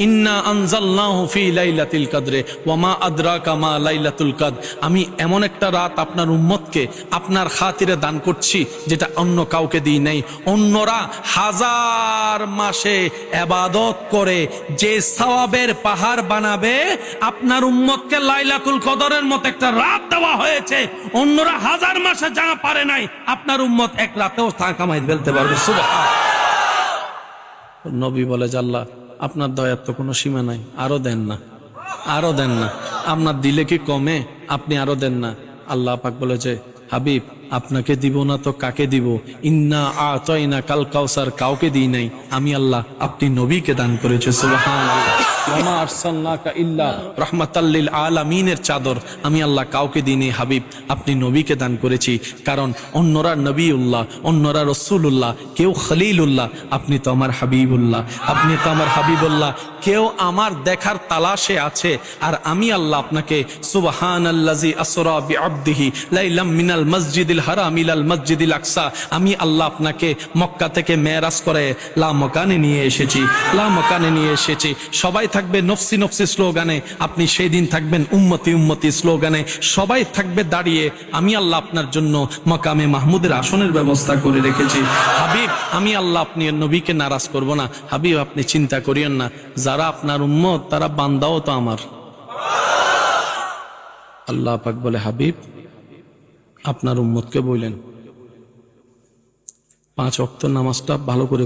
ইন্না আনজালনাহু ফি লাইলাতুল কদরে ওয়া মা আদরাকা মা লাইলাতুল কদর। আমি এমন একটা রাত আপনার উম্মতকে আপনার খাতিরে দান করছি যেটা অন্য কাউকে দিই নাই। অন্যরা হাজার মাসে ইবাদত করে যে সওয়াবের পাহাড় বানাবে, আপনার উম্মতকে লাইলাতুল কদরের মতো একটা রাত দেওয়া হয়েছে। অন্যরা হাজার মাসে যা পারে নাই, আপনার উম্মত এক রাতেও তা কামাই ফেলতে পারবে। সুবহান। নবী বলে যে আল্লাহ, আপনার দয়ার তো কোনো সীমা নাই, আরো দেন না, আরো দেন না। আপনার দিলে কি কমে? আপনি আরো দেন না। আল্লাহ পাক বলে যে হাবিব, আপনাকে দিব না তো কাকে দিব? ইন্না আতাইনা কাল কাউসার, কাউকে দিই নাই, আমি আল্লাহ আপনি নবীকে দান করেছে। সুবহানাল্লাহ। ওয়া মা আরসালনাকা ইল্লা রাহমাতাল লিল আলামিনের চাদর আমি আল্লাহ কাউকে দিই নাই হাবিব, আপনি নবীকে দান করেছি। কারণ অন্যরা নবীউল্লাহ, অন্যরা রাসূলুল্লাহ, কেউ খলিলুল্লাহ, আপনি তো আমার হাবিবুল্লাহ, আপনি তো আমার হাবিবুল্লাহ। কেউ আমার দেখার তালাশে আছে, আর আমি আল্লাহ আপনাকে সুবহানাল্লাযী আসরা বিআবদিহি লাইলাম মিনাল মসজিদিল হারাম ইলাল মসজিদিল আকসা, আমি আল্লাহ আপনাকে মক্কা থেকে মেরাজ করে লা মকানে নিয়ে এসেছি, লা মকানে নিয়ে এসেছি। সবাই থাকবে নফসি নফসি স্লোগানে, আপনি সেই দিন থাকবেন উম্মতি উম্মতি স্লোগানে। সবাই থাকবে দাঁড়িয়ে, আমি আল্লাহ আপনার জন্য মাকামে মাহমুদের আসনের ব্যবস্থা করে রেখেছি। হাবিব, আমি আল্লাহ আপনি নবীকে নারাজ করব না। হাবিব, আপনি চিন্তা করিয়েন না, যারা আপনার উম্মত তারা বান্দাও তো আমার। আল্লাহ পাক বলে হাবিব, আপনার উম্মতকে বললেন 5 ওয়াক্ত নামাজটা ভালো করে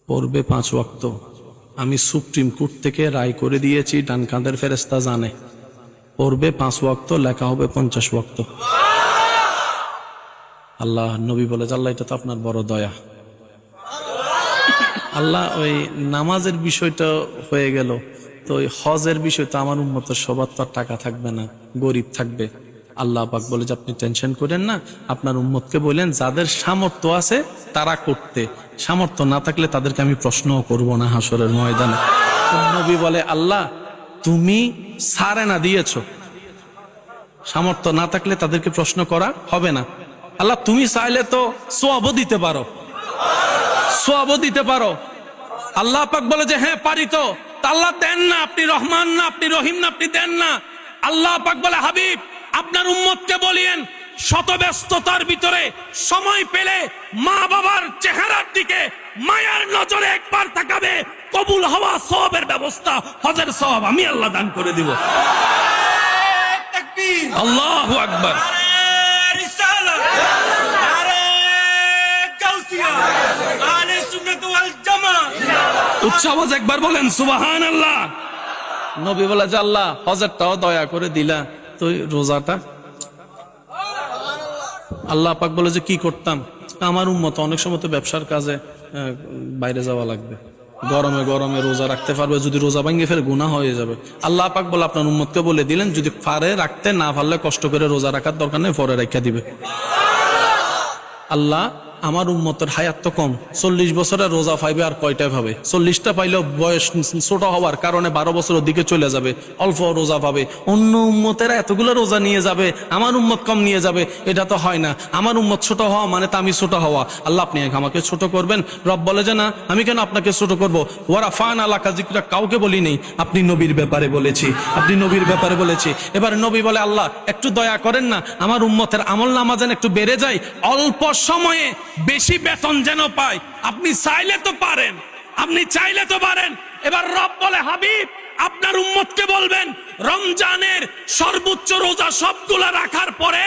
পড়বে 5 ওয়াক্ত। আমি সুপ্রিম কোর্ট থেকে রায় করে দিয়েছি, ডান কাঁধের ফেরেশতা জানে, পড়বে 5 ওয়াক্ত, লেখা হবে 50 ওয়াক্ত। আল্লাহ নবী বলে, আল্লাহ এটা তো আপনার বড় দয়া। আল্লাহ ওই নামাজের বিষয়টা হয়ে গেল, তো ওই হজের বিষয়টা আমার উম্মতের সবার তো টাকা থাকবে না, গরিব থাকবে। আল্লাহ পাক বলে যে আপনি টেনশন করেন না, আপনার উম্মতকে বললেন যাদের সামর্থ্য আছে তারা করতে, সামর্থ্য না থাকলে তাদেরকে আমি প্রশ্নও করব না হাসরের ময়দানে। নবী বলে আল্লাহ তুমি সারে না দিয়েছ, সামর্থ্য না থাকলে তাদেরকে প্রশ্ন করা হবে না। আল্লাহ তুমি চাইলে তো সওয়াবও দিতে পারো, সওয়াবও দিতে পারো। আল্লাহ পাক বলে যে হ্যাঁ পারি তো। আল্লাহ দেন না, আপনি রহমান না, আপনি রহিম না, আপনি দেন না। আল্লাহ পাক বলে হাবিব, আপনার উম্মতকে বলিয়েন শত ব্যস্ততার ভিতরে সময় পেলে মা বাবার চেহারার দিকে মায়ার নজরে একবার তাকাবে, কবুল হওয়া সওয়াবের ব্যবস্থা, হজের সওয়াব আমি আল্লাহ দান করে দিব। আল্লাহু আকবার। উচ্চ আওয়াজ একবার বলেন সুবহানাল্লাহ। নবী বলে যে আল্লাহ হজরটাও দয়া করে দিলা, তো রোজাটা? আল্লাহ পাক বলে যে কি করতাম? আমার উম্মত অনেক সময় তো ব্যবসার কাজে বাইরে যাওয়া লাগবে, গরমে গরমে রোজা রাখতে পারবে, যদি রোজা ভাঙে ফের গুনাহ হয়ে যাবে। আল্লাহ পাক বলে আপনার উম্মতকে বলে দিলেন যদি পারে রাখতে, না পারলে কষ্ট করে রোজা রাখার দরকার নেই, পরে রেখে দিবে। আল্লাহ আমার উম্মতের হায়াত তো কম, 40 বছরের রোজা পাইবে আর কয়টায় পাবে? 40টা পাইলেও বয়স ছোট হওয়ার কারণে 12 বছরের দিকে চলে যাবে, অল্প রোজা পাবে। অন্য উম্মতেরা এতগুলো রোজা নিয়ে যাবে, আমার উম্মত কম নিয়ে যাবে, এটা তো হয় না। আমার উম্মত ছোট হওয়া মানে তো আমি ছোট হওয়া। আল্লাহ আপনি আমাকে ছোট করবেন? রব বলে যে না, আমি কেন আপনাকে ছোট করবো? ওয়ারাফানা লাকা যিকরা, কাউকে বলি নেই, আপনি নবীর ব্যাপারে বলেছি, আপনি নবীর ব্যাপারে বলেছি। এবার নবী বলে আল্লাহ একটু দয়া করেন না, আমার উম্মতের আমল নামা যেন একটু বেড়ে যায়, অল্প সময়ে বেশি বেতন যেন পায়। আপনি চাইলে তো পারেন, আপনি চাইলে তো পারেন। এবার রব বলে হাবিব, আপনার উম্মতকে বলবেন রমজানের সর্বোচ্চ রোজা সবগুলা রাখার পরে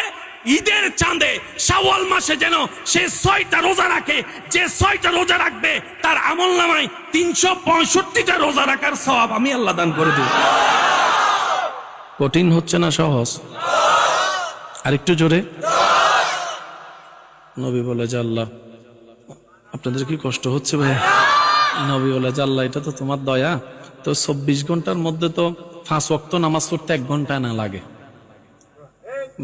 ঈদের চাঁদে শাওয়াল মাসে যেন সে 6টা রোজা রাখে। যে 6টা রোজা রাখবে তার আমল নামায় 365টা রোজা রাখার সওয়াব আমি আল্লাহ দান করে দেব। কঠিন হচ্ছে না সহজ? আরেকটু জোরে। নবী বলে যে আল্লাহ আপনাদের কি কষ্ট হচ্ছে ভাই? নবী বলে যে আল্লাহ এটা তো তোমার দয়া, তো 24 ঘন্টার মধ্যে তো 5 ওয়াক্ত নামাজ পড়তে 1 ঘন্টা না লাগে,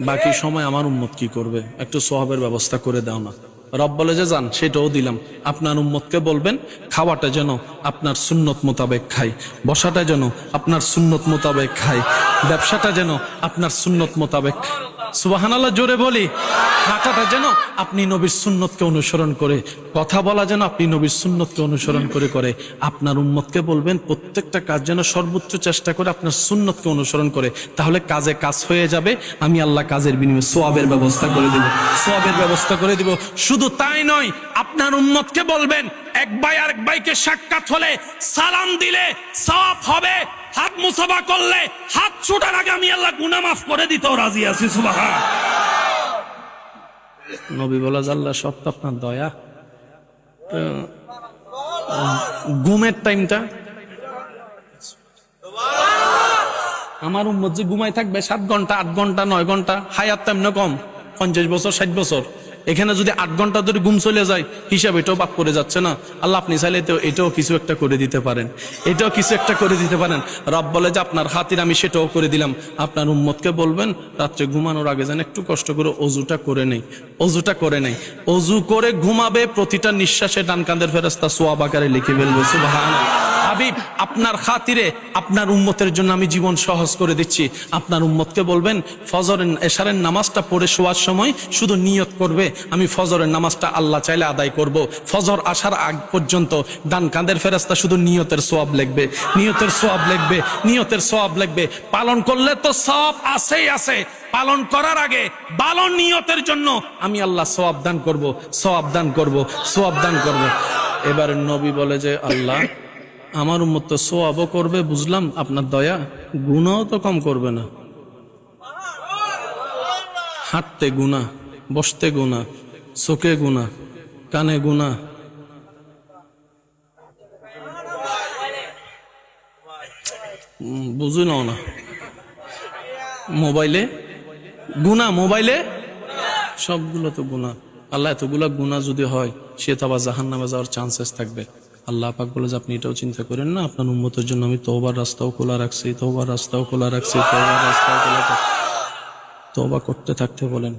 বাকি সময় আমার উম্মত কি করবে? একটু সওয়াবের ব্যবস্থা করে দাও না। রব বলে যে যান, সেটাও দিলাম। আপনার উম্মতকে বলবেন খাওয়াটা যেন আপনার সুন্নত মোতাবেক খাই, বসাটা যেন আপনার সুন্নত মোতাবেক খাই, ব্যবসাটা যেন আপনার সুন্নত মোতাবেক। সুবহানাল্লাহ জোরে বলি। হাঁটাটা যেন আপনি নবীর সুন্নতকে অনুসরণ করে, কথা বলা যেন আপনি নবীর সুন্নতকে অনুসরণ করে আপনার উম্মতকে বলবেন প্রত্যেকটা কাজ যেন সর্বোচ্চ চেষ্টা করে আপনার সুন্নতকে অনুসরণ করে, তাহলে কাজে কাজ হয়ে যাবে। আমি আল্লাহ কাজের বিনিময়ে সওয়াবের ব্যবস্থা করে দিব, সওয়াবের ব্যবস্থা করে দিব। শুধু তাই নয়, আপনার উম্মতকে বলবেন এক ভাই আরেক ভাইকে সাক্ষাৎ হলে সালাম দিলে সওয়াব হবে, হাত মুসাফা করলে হাত ছোটার আগে আমি আল্লাহ গুনাহ মাফ করে দিতেও রাজি আছি। সুবহান। নবী বলা আল্লাহ সব তো আপনার দয়া। ঘুমের টাইমটা আমার উম্মত যে ঘুমাই থাকবে 7 ঘন্টা 8 ঘন্টা 9 ঘন্টা, হায়াত তেমন কম 50 বছর 60 বছর, এখানে যদি 8 ঘন্টা ধরে ঘুম চলে যায় হিসাব এটাও বাক করে যাচ্ছে না। আল্লাহ আপনি চাইলে তো এটাও কিছু একটা করে দিতে পারেন, এটাও কিছু একটা করে দিতে পারেন। রব বলে যে আপনার খাতির আমি সেটাও করে দিলাম। আপনার উম্মতকে বলবেন রাত্রে ঘুমানোর আগে যেন একটু কষ্ট করে অজুটা করে নেই, অজুটা করে নেই। অজু করে ঘুমাবে, প্রতিটা নিঃশ্বাসে ডান কাঁধের ফেরেশতা সওয়াব আকারে লিখে ফেলবে। সুবহানাল্লাহ। হাবিব আপনার খাতিরে আপনার উম্মতের জন্য আমি জীবন সহজ করে দিচ্ছি। আপনার উম্মতকে বলবেন ফজরের এশারের নামাজটা পড়ে শোয়ার সময় শুধু নিয়ত করবে আমি ফজরের নামাজটা আল্লাহ চাইলে আদায় করব। ফজর আসার আগ পর্যন্ত ডান কাঁধের ফেরেশতা শুধু নিয়তের সওয়াব লিখবে, নিয়তের সওয়াব লিখবে, নিয়তের সওয়াব লিখবে। পালন করলে তো সওয়াব আছেই আছে, পালন করার আগে ভালো নিয়তের জন্য আমি আল্লাহ সওয়াব দান করব, সওয়াব দান করব, সওয়াব দান করব। এবার নবী বলে যে আল্লাহ আমার উম্মত তো সওয়াবও করবে, বুঝলাম আপনার দয়া, গুনাহও তো কম করবে না। হাঁটতে গুনাহ, বসতে গুনাহ, চোখে গুনাহ, কানে গুনাহ, বুঝি নাও না, মোবাইলে গুনাহ, মোবাইলে সবগুলো তো গুনাহ। আল্লাহ এতগুলা গুনাহ যদি হয় সে তো আবার জাহান্নামে যাওয়ার চান্সেস থাকবে। আল্লাহ পাক বলে যে আপনি এটাও চিন্তা করেন না, আপনার উম্মতের জন্য আমি তওবার রাস্তাও খোলা রাখছি, তওবার রাস্তাও খোলা রাখছি, তওবার রাস্তাও খোলা রাখছি। তওবা করতে থাকতে বলেন।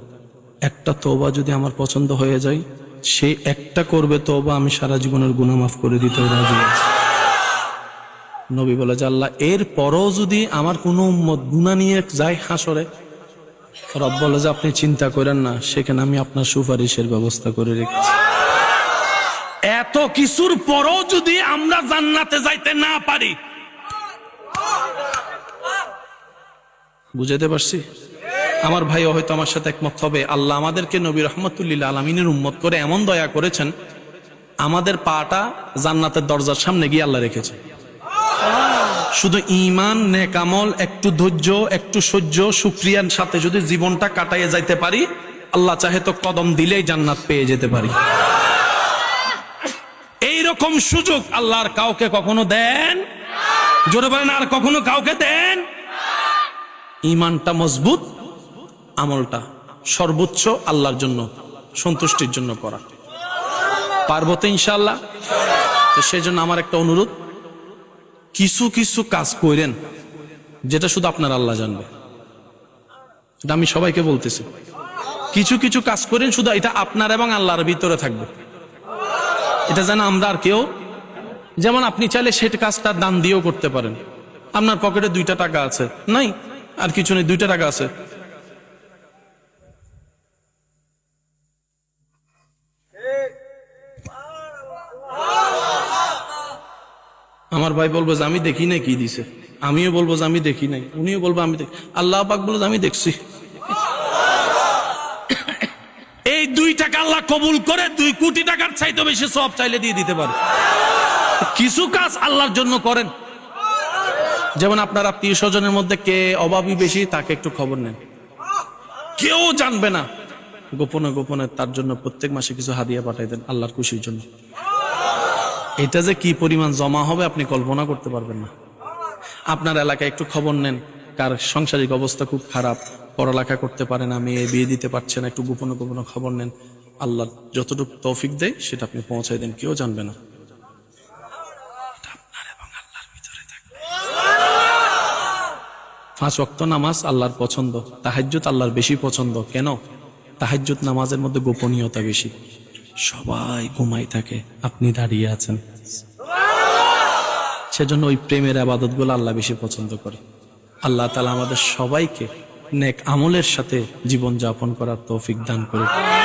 একটা তওবা যদি আমার পছন্দ হয়ে যায়, সেই একটা করবে তওবা আমি সারা জীবনের গুনাহ মাফ করে দিতে রাজি আছি। নবী বলে যে আল্লাহ এর পরও যদি আমার কোনো উম্মত গুনাহ নিয়ে যায় হাসরে, রব বলে যে আপনি চিন্তা করেন না, সেখানে আমি আপনার সুপারিশের ব্যবস্থা করে রেখেছি। এত কিছুর পরও যদি আমরা জান্নাতে যাইতে না পারি, বুঝাইতে পারছি? আমার ভাইও হয়তো আমার সাথে একমত হবে। আল্লাহ আমাদেরকে নবী রহমতুল্লিল আলামিনের উম্মত করে এমন দয়া করেছেন, আমাদের পাটা জান্নাতের দরজার সামনে গিয়ে আল্লাহ রেখেছে। শুধু ঈমান, নেক আমল, একটু ধৈর্য, একটু সহ্য, শুকরিয়ার সাথে যদি জীবনটা কাটাইয়ে যাইতে পারি, আল্লাহ চাহে তো কদম দিলেই জান্নাত পেয়ে যেতে পারি। এইরকম সুযোগ আল্লাহর কাউকে কখনো দেন, জোরে বলেন আর কখনো কাউকে দেন। ঈমানটা মজবুত, আমলটা সর্বোচ্চ আল্লাহর জন্য, সন্তুষ্টির জন্য করা পারবো তো ইনশাআল্লাহ। তো সেই জন্য আমার একটা অনুরোধ, কিছু কিছু কাজ করেন যেটা শুধু আপনার আল্লাহ জানবে। এটা আমি সবাইকে বলতেছি, কিছু কিছু কাজ করেন শুধু এটা আপনার এবং আল্লাহর ভিতরে থাকবে। এটা যেন আমরা আর কেউ, যেমন আপনি চাইলে সেটা কাজটা দান দিয়েও করতে পারেন। আপনার পকেটে 2টা টাকা আছে, নাই আর কিছু নেই, 2টা টাকা আছে, আমার ভাই বলবো যে আমি দেখি নাই কি দিছে, আমিও বলবো যে আমি দেখি নাই, উনিও বলবো আমি দেখি, আল্লাহ পাক বলবো যে আমি দেখছি। এই 2 টাকা আল্লাহ কবুল করে 2 কোটি টাকার চাইতে বেশি সব চাইলে দিয়ে দিতে পারে। কিছু কাজ আল্লাহর জন্য করেন। যেমন আপনার আত্মীয় স্বজনের মধ্যে কে অভাবী বেশি তাকে একটু খবর নেন, কেউ জানবে না, গোপনে গোপনে তার জন্য প্রত্যেক মাসে কিছু হাদিয়া পাঠাই দেন আল্লাহর খুশির জন্য। এটা যে কি পরিমাণ জমা হবে আপনি কল্পনা করতে পারবেন না। আপনার এলাকায় একটু খবর নেন, কার সাংসারিক অবস্থা খুব খারাপ, পড়ালেখা করতে পারে না, মেয়ে বিয়ে দিতে পারছে না, একটু গোপনে গোপনে খবর নেন। আল্লাহ যতটুকু তৌফিক দেয় সেটা আপনি পৌঁছাই দেন, কেউ জানবে না। আপনার এবং আল্লাহর ভিতরে থাকবে। 5 ওয়াক্ত নামাজ আল্লাহর পছন্দ, তাহাজ্জুদ আল্লাহর বেশি পছন্দ। কেন? তাহাজ্জুদ নামাজের মধ্যে গোপনীয়তা বেশি, সবাই ঘুমাই থাকে, আপনি দাঁড়িয়ে আছেন। সেজন্য ওই প্রেমের ইবাদত গুলো আল্লাহ বেশি পছন্দ করে। আল্লাহ তাআলা আমাদের সবাইকে নেক আমলের সাথে জীবন যাপন করার তৌফিক দান করুক।